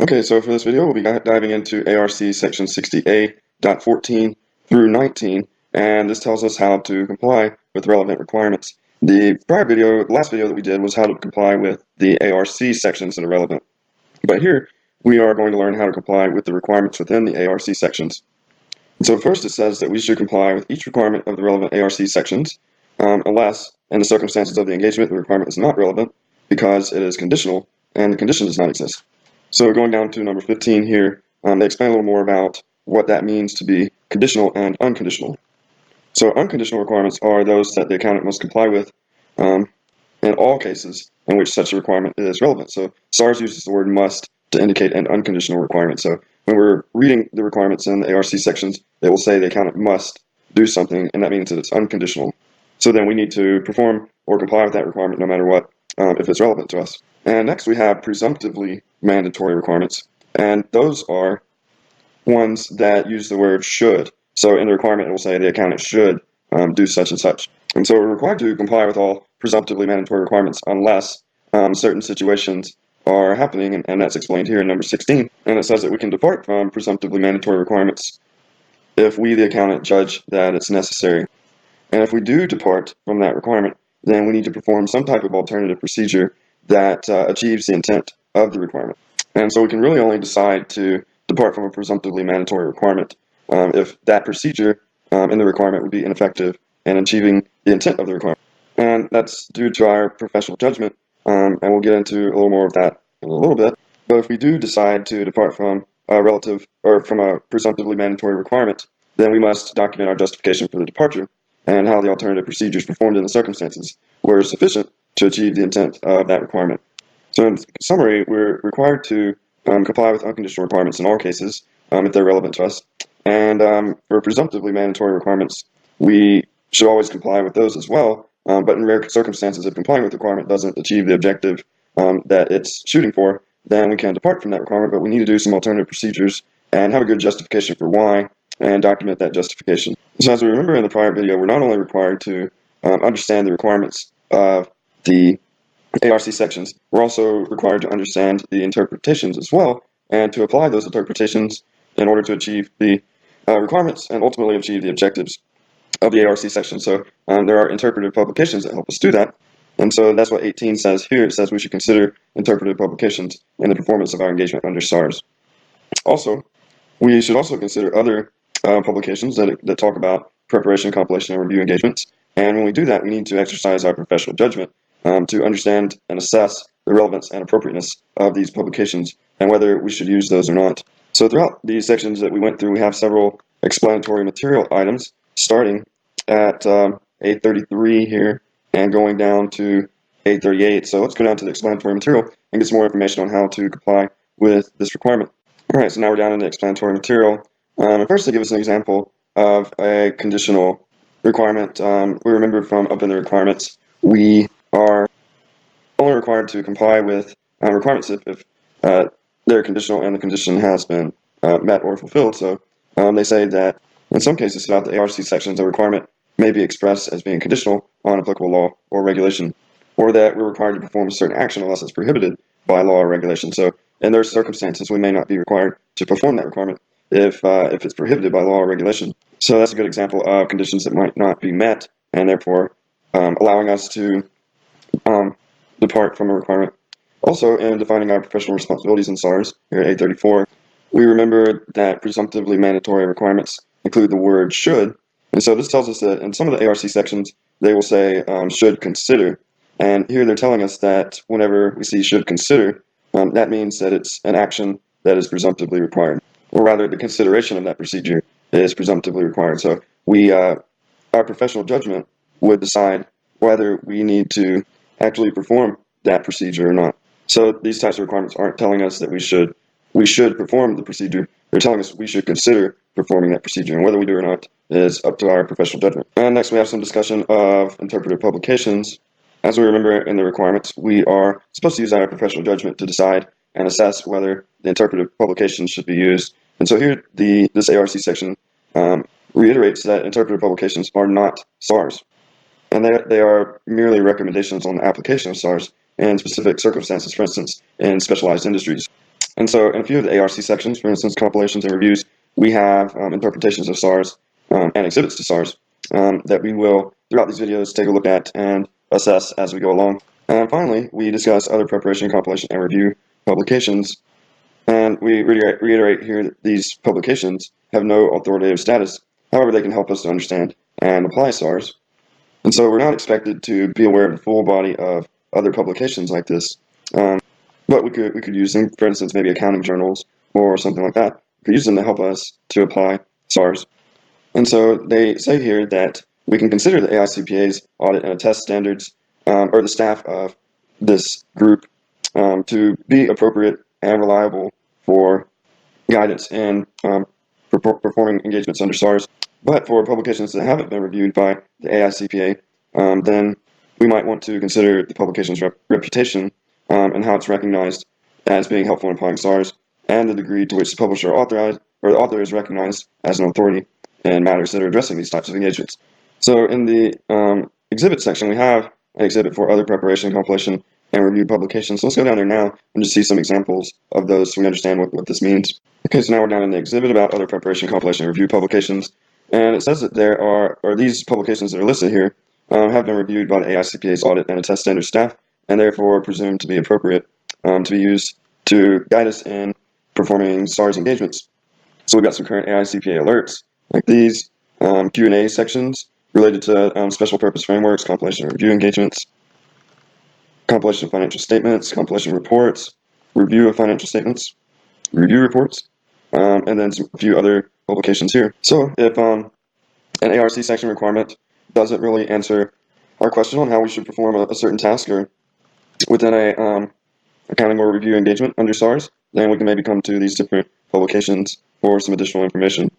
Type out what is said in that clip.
Okay, so for this video, we'll be diving into ARC section 60A.14 through 19, and this tells us how to comply with relevant requirements. The last video that we did was how to comply with the ARC sections that are relevant. But here, we are going to learn how to comply with the requirements within the ARC sections. And so first it says that we should comply with each requirement of the relevant ARC sections, unless, in the circumstances of the engagement, the requirement is not relevant because it is conditional and the condition does not exist. So going down to number 15 here, they explain a little more about what that means to be conditional and unconditional. So unconditional requirements are those that the accountant must comply with in all cases in which such a requirement is relevant. So SSARS uses the word must to indicate an unconditional requirement. So when we're reading the requirements in the ARC sections, they will say the accountant must do something, and that means that it's unconditional. So then we need to perform or comply with that requirement no matter what, if it's relevant to us. And next we have presumptively mandatory requirements, and those are ones that use the word should. So in the requirement it will say the accountant should do such and such. And so we're required to comply with all presumptively mandatory requirements unless certain situations are happening, and that's explained here in number 16. And it says that we can depart from presumptively mandatory requirements if we, the accountant, judge that it's necessary. And if we do depart from that requirement, then we need to perform some type of alternative procedure that achieves the intent of the requirement. And so we can really only decide to depart from a presumptively mandatory requirement if that procedure in the requirement would be ineffective in achieving the intent of the requirement. And that's due to our professional judgment, and we'll get into a little more of that in a little bit. But if we do decide to depart from from a presumptively mandatory requirement, then we must document our justification for the departure and how the alternative procedures performed in the circumstances were sufficient to achieve the intent of that requirement. So in summary, we're required to comply with unconditional requirements in all cases if they're relevant to us. And for presumptively mandatory requirements, we should always comply with those as well. But in rare circumstances, if complying with the requirement doesn't achieve the objective that it's shooting for, then we can depart from that requirement, but we need to do some alternative procedures and have a good justification for why and document that justification. So as we remember in the prior video, we're not only required to understand the requirements of the ARC sections, we're also required to understand the interpretations as well, and to apply those interpretations in order to achieve the requirements and ultimately achieve the objectives of the ARC section. So there are interpretive publications that help us do that. And so that's what 18 says here. It says we should consider interpretive publications in the performance of our engagement under SSARS. Also, we should also consider other publications that talk about preparation, compilation, and review engagements. And when we do that, we need to exercise our professional judgment to understand and assess the relevance and appropriateness of these publications and whether we should use those or not. So throughout these sections that we went through, we have several explanatory material items, starting at A33 here and going down to A38. So let's go down to the explanatory material and get some more information on how to comply with this requirement. All right, so now we're down in the explanatory material. And first, they give us an example of a conditional requirement. We remember from up in the requirements, we are only required to comply with requirements if they're conditional and the condition has been met or fulfilled. So they say that in some cases throughout the ARC sections, a requirement may be expressed as being conditional on applicable law or regulation, or that we're required to perform a certain action unless it's prohibited by law or regulation. So in those circumstances, we may not be required to perform that requirement if it's prohibited by law or regulation. So that's a good example of conditions that might not be met, and therefore allowing us to depart from a requirement. Also, in defining our professional responsibilities in SSARS, here at A34, we remember that presumptively mandatory requirements include the word should. And so this tells us that in some of the ARC sections, they will say should consider. And here they're telling us that whenever we see should consider, that means that it's an action that is presumptively required. Or rather, the consideration of that procedure is presumptively required. So our professional judgment would decide whether we need to actually perform that procedure or not. So these types of requirements aren't telling us that we should perform the procedure. They're telling us we should consider performing that procedure, and whether we do or not is up to our professional judgment. And next we have some discussion of interpretive publications. As we remember in the requirements, we are supposed to use our professional judgment to decide and assess whether the interpretive publications should be used. And so here this ARC section reiterates that interpretive publications are not SSARS, and they are merely recommendations on the application of SSARS in specific circumstances, for instance, in specialized industries. And so in a few of the ARC sections, for instance, compilations and reviews, we have interpretations of SARS and exhibits to SARS that we will, throughout these videos, take a look at and assess as we go along. And finally, we discuss other preparation, compilation, and review publications. And we reiterate here that these publications have no authoritative status. However, they can help us to understand and apply SARS. And so we're not expected to be aware of the full body of other publications like this. But we could use them, for instance, maybe accounting journals or something like that. We could use them to help us to apply SARS. And so they say here that we can consider the AICPA's audit and attest standards, or the staff of this group, to be appropriate and reliable for guidance in performing engagements under SARS. But for publications that haven't been reviewed by the AICPA, then we might want to consider the publication's reputation and how it's recognized as being helpful in applying SARS, and the degree to which the publisher authorized or the author is recognized as an authority in matters that are addressing these types of engagements. So in the exhibit section, we have an exhibit for other preparation, compilation, and review publications. So let's go down there now and just see some examples of those so we understand what this means. Okay, so now we're down in the exhibit about other preparation, compilation, and review publications. And it says that there are, or these publications that are listed here, have been reviewed by the AICPA's audit and attest standards staff, and therefore presumed to be appropriate to be used to guide us in performing SARS engagements. So we've got some current AICPA alerts, like these Q&A sections related to special purpose frameworks, compilation and review engagements, compilation of financial statements, compilation reports, review of financial statements, review reports, and then a few other publications here. So if an ARC section requirement doesn't really answer our question on how we should perform a certain task or within a accounting or review engagement under SARS, then we can maybe come to these different publications for some additional information.